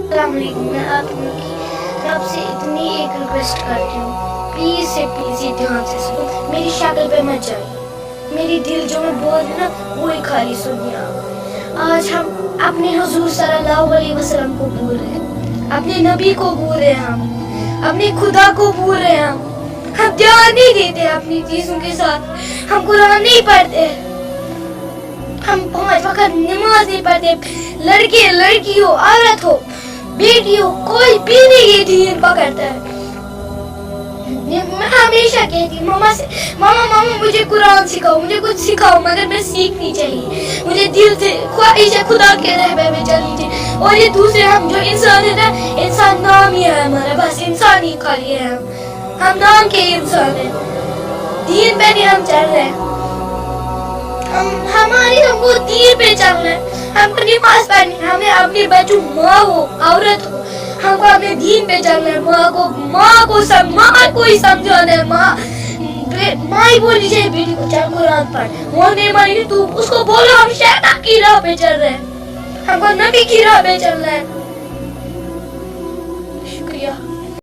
मैं आपसे इतनी एक रिक्वेस्ट करती हूँ, प्लीज से प्लीज ये ध्यान से सुनो, मेरी शक्ल पे मत जाइए, मेरी दिल जो मैं बोल रही ना वही खाली सुनिए आप। आज हम अपने हुजूर सल्लल्लाहु अलैहि वसल्लम को भूल रहे हैं, अपने नबी को भूल रहे हैं, हम अपने खुदा को भूल रहे हैं, हम ध्यान नहीं देते अपनी चीजों के साथ, हम कुरान नहीं पढ़ते, हम 5 वक्त नमाज नहीं पढ़ते, लड़के लड़की हो, औरत हो, बेटी हो, कोई भी नहीं ये दीन पकड़ता है। मैं हमेशा कहती मामा से, मामा मुझे कुरान सिखाओ, मुझे कुछ सिखाओ, मगर मैं सीखनी चाहिए, मुझे दिल से ख्वाहिश है खुदा के रहबे में चलनी चाहिए। और ये दूसरे हम जो इंसान है ना, इंसान नाम ही है हमारा, बस इंसान ही खाली है, हम नाम के इंसान है, दीन पे नहीं हम चल रहे हैं, हमको दीन पे चलना है, हमको नमाज पढ़नी है, हमें अपने बच्चों माँ हो औरत हो, हमको अपने दीन पे चलना है, माँ को ही समझाना है, माँ ही बोलनी चाहिए बेटी को चल कुरान पढ़, वो नहीं मानेगी तू उसको बोलो हम शैतान की राह पे चल रहे हैं, हमको नबी की राह पे चलना है।